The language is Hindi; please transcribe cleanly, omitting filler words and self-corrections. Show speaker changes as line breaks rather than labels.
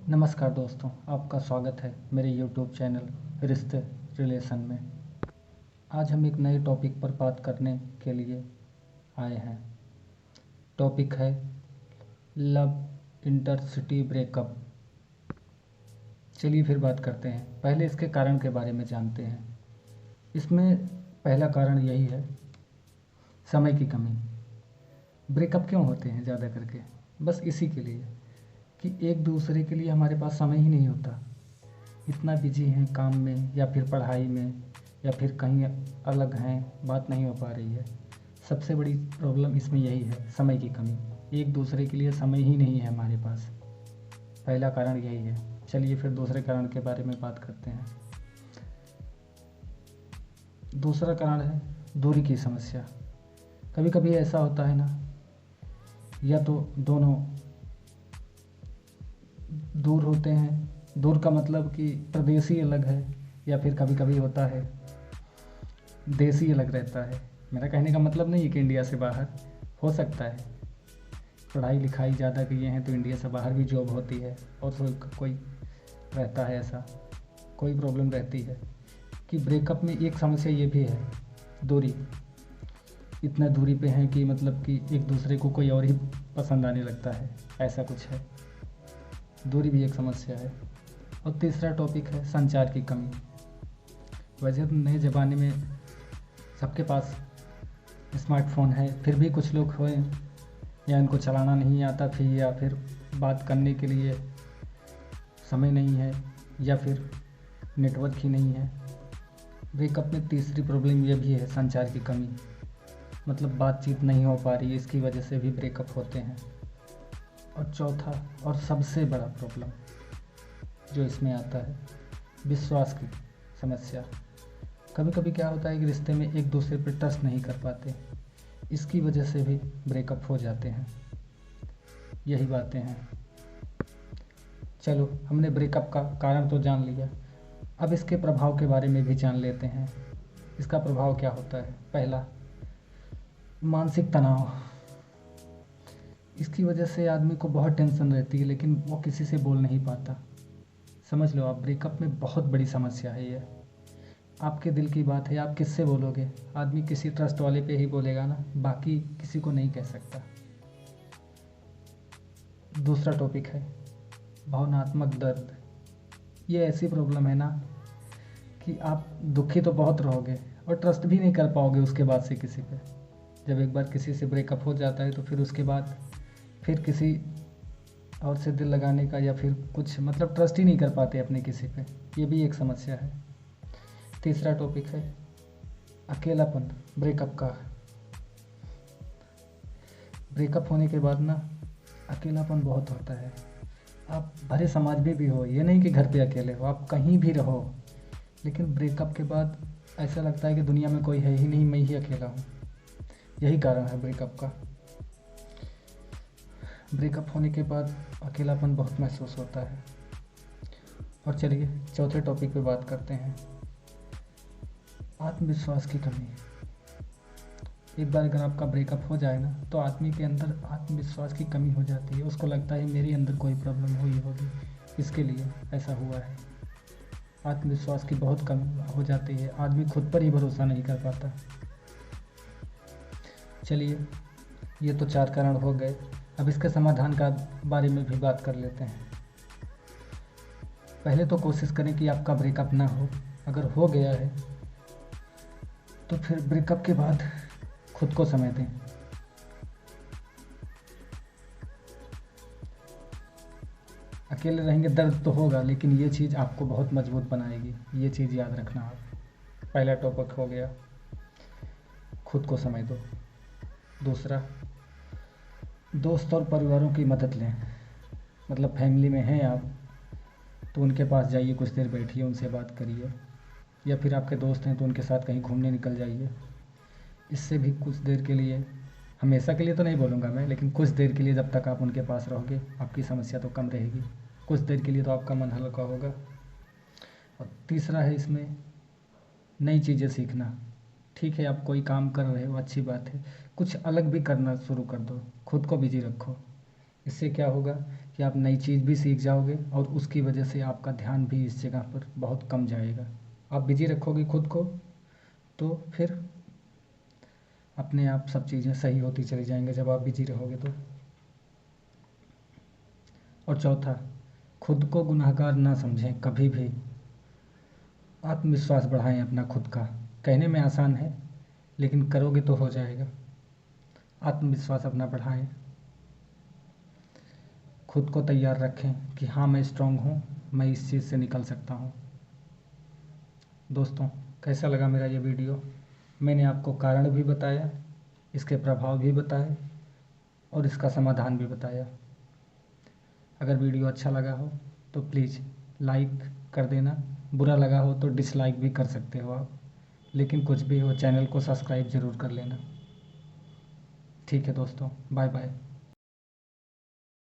नमस्कार दोस्तों, आपका स्वागत है मेरे यूट्यूब चैनल रिश्ते रिलेशन में। आज हम एक नए टॉपिक पर बात करने के लिए आए हैं। टॉपिक है लव इंटरसिटी ब्रेकअप। चलिए फिर बात करते हैं। पहले इसके कारण के बारे में जानते हैं। इसमें पहला कारण यही है, समय की कमी। ब्रेकअप क्यों होते हैं ज़्यादा करके? बस इसी के लिए कि एक दूसरे के लिए हमारे पास समय ही नहीं होता। इतना बिजी हैं काम में या फिर पढ़ाई में या फिर कहीं अलग हैं, बात नहीं हो पा रही है। सबसे बड़ी प्रॉब्लम इसमें यही है, समय की कमी। एक दूसरे के लिए समय ही नहीं है हमारे पास। पहला कारण यही है। चलिए फिर दूसरे कारण के बारे में बात करते हैं। दूसरा कारण है दूरी की समस्या। कभी कभी ऐसा होता है ना, या तो दोनों दूर होते हैं। दूर का मतलब कि प्रदेश ही अलग है, या फिर कभी कभी होता है देश ही अलग रहता है। मेरा कहने का मतलब नहीं है कि इंडिया से बाहर हो सकता है। पढ़ाई लिखाई ज़्यादा किए हैं तो इंडिया से बाहर भी जॉब होती है, और कोई रहता है, ऐसा कोई प्रॉब्लम रहती है। कि ब्रेकअप में एक समस्या ये भी है, दूरी। इतना दूरी पे हैं कि मतलब कि एक दूसरे को कोई और ही पसंद आने लगता है, ऐसा कुछ है। दूरी भी एक समस्या है। और तीसरा टॉपिक है संचार की कमी। वैसे तो नए ज़माने में सबके पास स्मार्टफोन है, फिर भी कुछ लोग हुए या इनको चलाना नहीं आता फिर, या फिर बात करने के लिए समय नहीं है, या फिर नेटवर्क ही नहीं है। ब्रेकअप में तीसरी प्रॉब्लम ये भी है, संचार की कमी। मतलब बातचीत नहीं हो पा रही है, इसकी वजह से भी ब्रेकअप होते हैं। और चौथा और सबसे बड़ा प्रॉब्लम जो इसमें आता है, विश्वास की समस्या। कभी कभी क्या होता है कि रिश्ते में एक दूसरे पर ट्रस्ट नहीं कर पाते, इसकी वजह से भी ब्रेकअप हो जाते हैं। यही बातें हैं। चलो, हमने ब्रेकअप का कारण तो जान लिया, अब इसके प्रभाव के बारे में भी जान लेते हैं। इसका प्रभाव क्या होता है? पहला, मानसिक तनाव। इसकी वजह से आदमी को बहुत टेंशन रहती है, लेकिन वो किसी से बोल नहीं पाता। समझ लो आप, ब्रेकअप में बहुत बड़ी समस्या है ये। आपके दिल की बात है, आप किससे बोलोगे? आदमी किसी ट्रस्ट वाले पे ही बोलेगा ना, बाकी किसी को नहीं कह सकता। दूसरा टॉपिक है भावनात्मक दर्द। ये ऐसी प्रॉब्लम है ना कि आप दुखी तो बहुत रहोगे और ट्रस्ट भी नहीं कर पाओगे उसके बाद से किसी पे। जब एक बार किसी से ब्रेकअप हो जाता है तो फिर उसके बाद फिर किसी और से दिल लगाने का या फिर कुछ मतलब ट्रस्ट ही नहीं कर पाते अपने किसी पे। ये भी एक समस्या है। तीसरा टॉपिक है अकेलापन। ब्रेकअप का, ब्रेकअप होने के बाद ना अकेलापन बहुत होता है। आप भरे समाज में भी हो, ये नहीं कि घर पे अकेले हो, आप कहीं भी रहो, लेकिन ब्रेकअप के बाद ऐसा लगता है कि दुनिया में कोई है ही नहीं, मैं ही अकेला हूँ। यही कारण है ब्रेकअप का। ब्रेकअप होने के बाद अकेलापन बहुत महसूस होता है। और चलिए चौथे टॉपिक पे बात करते हैं, आत्मविश्वास की कमी। एक बार अगर आपका ब्रेकअप हो जाए ना, तो आदमी के अंदर आत्मविश्वास की कमी हो जाती है। उसको लगता है मेरे अंदर कोई प्रॉब्लम हुई होगी, इसके लिए ऐसा हुआ है। आत्मविश्वास की बहुत कमी हो जाती है, आदमी खुद पर ही भरोसा नहीं कर पाता। चलिए, ये तो 4 कारण हो गए। अब इसके समाधान का बारे में भी बात कर लेते हैं। पहले तो कोशिश करें कि आपका ब्रेकअप ना हो। अगर हो गया है तो फिर ब्रेकअप के बाद खुद को समय दें। अकेले रहेंगे दर्द तो होगा, लेकिन ये चीज़ आपको बहुत मजबूत बनाएगी, ये चीज़ याद रखना आप। पहला टॉपिक हो गया, खुद को समय दो। दूसरा, दोस्त और परिवारों की मदद लें। मतलब फैमिली में हैं आप तो उनके पास जाइए, कुछ देर बैठिए, उनसे बात करिए। या फिर आपके दोस्त हैं तो उनके साथ कहीं घूमने निकल जाइए। इससे भी कुछ देर के लिए, हमेशा के लिए तो नहीं बोलूँगा मैं, लेकिन कुछ देर के लिए जब तक आप उनके पास रहोगे आपकी समस्या तो कम रहेगी। कुछ देर के लिए तो आपका मन हल्का होगा। और तीसरा है इसमें नई चीज़ें सीखना। ठीक है, आप कोई काम कर रहे हो, अच्छी बात है, कुछ अलग भी करना शुरू कर दो, खुद को बिजी रखो। इससे क्या होगा कि आप नई चीज़ भी सीख जाओगे और उसकी वजह से आपका ध्यान भी इस जगह पर बहुत कम जाएगा। आप बिजी रखोगे खुद को तो फिर अपने आप सब चीज़ें सही होती चली जाएंगी जब आप बिजी रहोगे तो। और चौथा, खुद को गुनहगार ना समझें कभी भी। आत्मविश्वास बढ़ाएं अपना खुद का। कहने में आसान है लेकिन करोगे तो हो जाएगा। आत्मविश्वास अपना बढ़ाएं, खुद को तैयार रखें कि हाँ मैं स्ट्रांग हूँ, मैं इस चीज़ से निकल सकता हूँ। दोस्तों, कैसा लगा मेरा ये वीडियो? मैंने आपको कारण भी बताया, इसके प्रभाव भी बताए और इसका समाधान भी बताया। अगर वीडियो अच्छा लगा हो तो प्लीज़ लाइक कर देना, बुरा लगा हो तो डिसलाइक भी कर सकते हो आप, लेकिन कुछ भी हो चैनल को सब्सक्राइब ज़रूर कर लेना। ठीक है दोस्तों, बाय बाय।